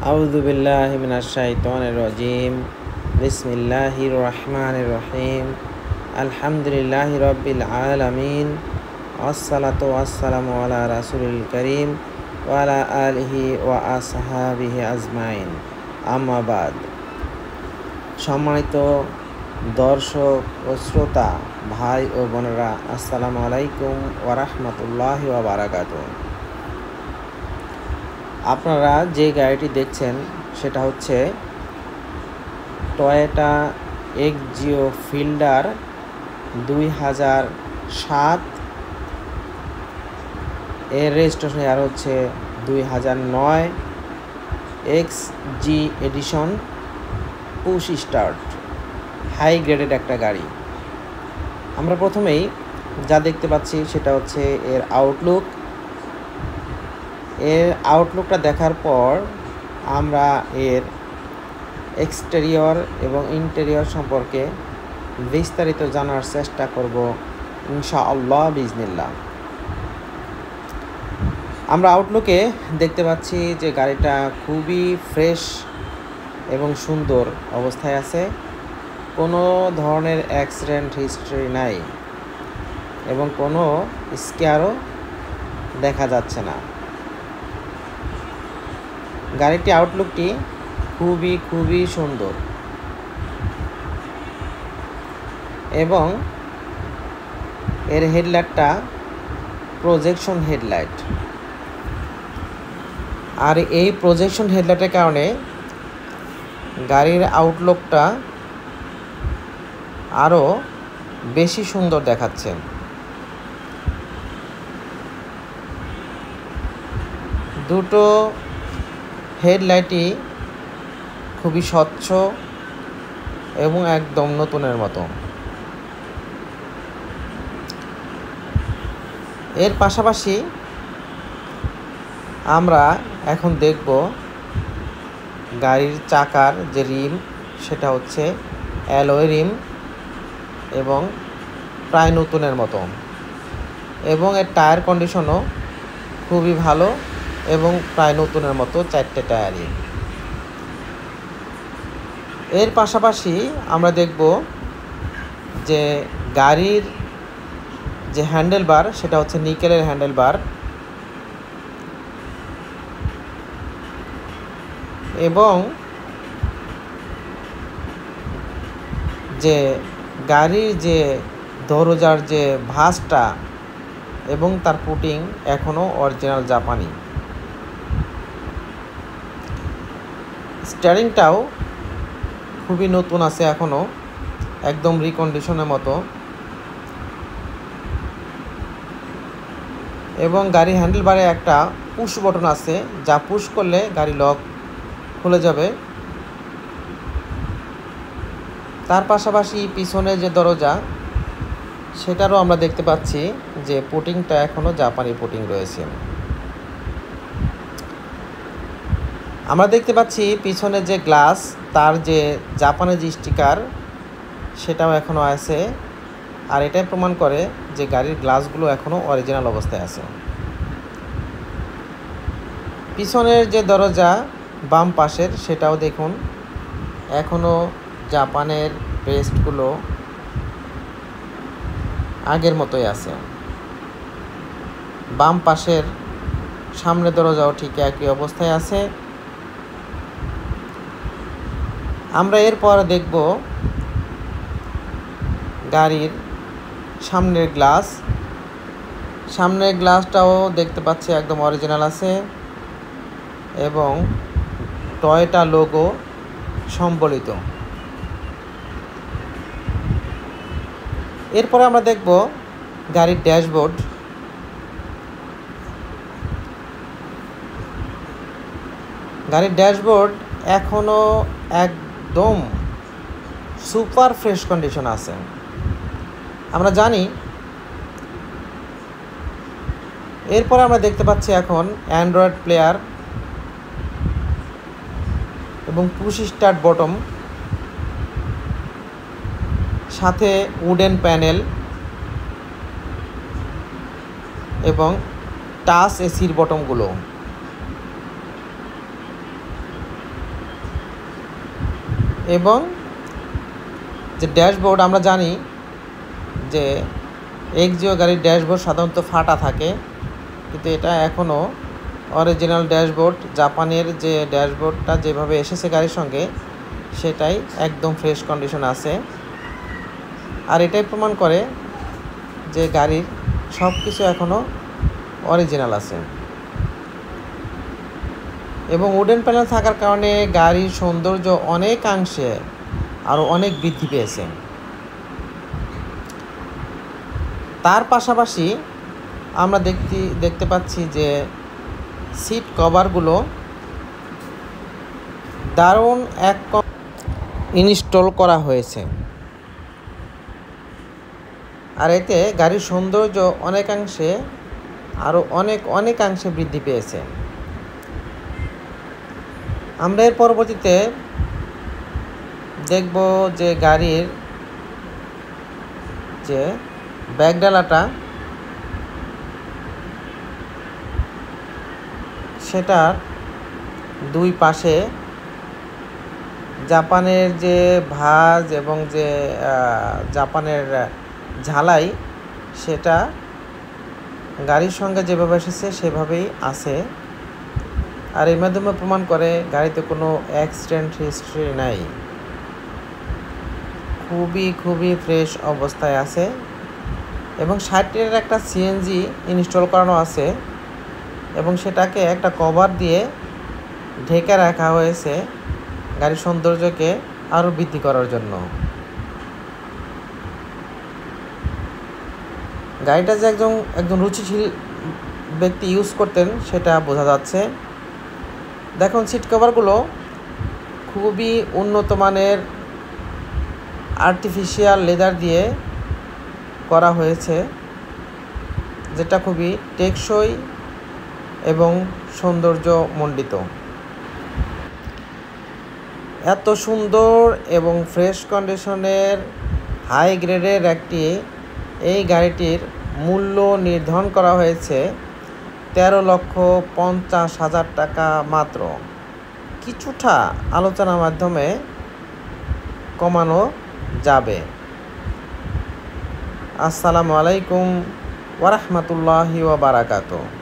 আউযু বিল্লাহি মিনাশ শাইতানির রাজিম। বিসমিল্লাহির রহমানির রহিম। আলহামদুলিল্লাহি রাব্বিল আলামিন। আসসালাতু ওয়াসসালামু আলা রাসূলিল কারীম ওয়া আলা আলিহি ওয়া আসহাবিহি আজমাইন। আম্মা বাদ। সম্মানিত দর্শক ও শ্রোতা ভাই ও বোনেরা, আসসালামু আলাইকুম ওয়া রাহমাতুল্লাহি ওয়া বারাকাতুহু। আপনারা যে গাড়িটি দেখছেন সেটা হচ্ছে টয়োটা এক্সজিও ফিল্ডার 2007। এর রেজিস্ট্রেশন আর হচ্ছে 2009 XG edition, push start, high graded একটা গাড়ি। আমরা প্রথমেই যা দেখতে পাচ্ছি সেটা হচ্ছে এর আউটলুকটা দেখার পর আমরা এর এক্সটেরিয়র এবং ইন্টেরিয়র সম্পর্কে বিস্তারিত জানার চেষ্টা করব ইনশাআল্লাহ বিজনিল্লাহ। আমরা আউটলুকে দেখতে পাচ্ছি যে গাড়িটা খুবই ফ্রেশ এবং সুন্দর অবস্থায় আছে। কোনো ধরনের অ্যাক্সিডেন্ট হিস্ট্রি নাই এবং কোনো স্কেয়ারও দেখা যাচ্ছে না। গাড়িটি আউটলুকটি খুবই সুন্দর এবং এর হেডলাইটটা প্রজেকশন হেডলাইট। আর এই প্রজেকশন হেডলাইটের কারণে গাড়ির আউটলুকটা আরও বেশি সুন্দর দেখাচ্ছে। দুটো হেডলাইটই খুবই স্বচ্ছ এবং একদম নতুনের মতো। এর পাশাপাশি আমরা এখন দেখব গাড়ির চাকার যে রিম সেটা হচ্ছে অ্যালয় রিম এবং প্রায় নতুনের মতো, এবং এর টায়ার কন্ডিশনও খুবই ভালো এবং প্রায় নতুনের মতো, 4টে টায়ারই। এর পাশাপাশি আমরা দেখব যে গাড়ির যে হ্যান্ডেলবার সেটা হচ্ছে নিকেলের হ্যান্ডেলবার এবং যে গাড়ির যে দরজার যে ভাঁজটা এবং তার পুটিং এখনও অরিজিনাল জাপানি। স্টিয়ারিংটাও খুবই নতুন আছে, এখনও একদম রিকন্ডিশনের মতো, এবং গাড়ির হ্যান্ডেলবারে একটা পুশ বটন আছে, যা পুশ করলে গাড়ি লক খুলে যাবে। তার পাশাপাশি পিছনে যে দরজা সেটারও আমরা দেখতে পাচ্ছি যে পুটিংটা এখনও জাপানি পুটিং রয়েছে। আমরা দেখতে পাচ্ছি পিছনে যে গ্লাস, তার যে জাপানের যে স্টিকার সেটাও এখনও আছে, আর এটাই প্রমাণ করে যে গাড়ির গ্লাসগুলো এখনও অরিজিনাল অবস্থায় আছে। পিছনের যে দরজা বাম পাশের সেটাও দেখুন, এখনও জাপানের পেস্টগুলো আগের মতোই আছে। বাম পাশের সামনের দরজাও ঠিক একই অবস্থায় আছে। আমরা এরপর দেখব গাড়ির সামনের গ্লাসটাও দেখতে পাচ্ছি একদম অরিজিনাল আছে এবং টয়োটা লোগো সম্বলিত। এরপরে আমরা দেখব গাড়ির ড্যাশবোর্ড। গাড়ির ড্যাশবোর্ড এখনও একদম সুপার ফ্রেশ কন্ডিশন আছে। আমরা জানি। এরপরে আমরা দেখতে পাচ্ছি এখন অ্যান্ড্রয়েড প্লেয়ার এবং পুশ স্টার্ট বটম, সাথে উডেন প্যানেল এবং টাচ এসির বটমগুলো। এবং যে ড্যাশবোর্ড, আমরা জানি যে এক্সিও গাড়ির ড্যাশবোর্ড সাধারণত ফাটা থাকে, কিন্তু এটা এখনও অরিজিনাল ড্যাশবোর্ড। জাপানের যে ড্যাশবোর্ডটা যেভাবে এসেছে গাড়ির সঙ্গে, সেটাই একদম ফ্রেশ কন্ডিশন আছে। আর এটাই প্রমাণ করে যে গাড়ির সব কিছু এখনও অরিজিনাল আছে। এবং উডেন প্যানেল থাকার কারণে গাড়ির সৌন্দর্য অনেকাংশে আরও অনেক বৃদ্ধি পেয়েছে। তার পাশাপাশি আমরা দেখতে পাচ্ছি যে সিট কভারগুলো দারুণ এক ইনস্টল করা হয়েছে। আর এতে গাড়ির সৌন্দর্য অনেকাংশে আরও অনেকাংশে বৃদ্ধি পেয়েছে। আমরা এর পরবর্তীতে দেখব যে গাড়ির যে ব্যাকডালাটা, সেটার দুই পাশে জাপানের যে ভাঁজ এবং যে জাপানের ঝালাই, সেটা গাড়ির সঙ্গে যেভাবে এসেছে সেভাবেই আছে। আর এর মাধ্যমে প্রমাণ করে গাড়িতে কোনো অ্যাক্সিডেন্ট হিস্ট্রি নাই, খুবই ফ্রেশ অবস্থায় আছে। এবং 60 একটা সিএনজি ইনস্টল করানো আছে এবং সেটাকে একটা কভার দিয়ে ঢেকে রাখা হয়েছে গাড়ির সৌন্দর্যকে আরও বৃদ্ধি করার জন্য। গাড়িটা যে একজন রুচিশীল ব্যক্তি ইউজ করতেন সেটা বোঝা যাচ্ছে। দেখুন, সিট কভারগুলো খুবই উন্নত মানের আর্টিফিশিয়াল লেদার দিয়ে করা হয়েছে, যেটা খুবই টেকসই এবং সৌন্দর্যমণ্ডিত। এত সুন্দর এবং ফ্রেশ কন্ডিশনের হাই গ্রেডের এই গাড়িটির মূল্য নির্ধারণ করা হয়েছে 13,50,000 টাকা মাত্র। কিছুটা আলোচনার মাধ্যমে কমানো যাবে। আসসালামু আলাইকুম ওয়া রাহমাতুল্লাহি ওয়া বারাকাতুহু।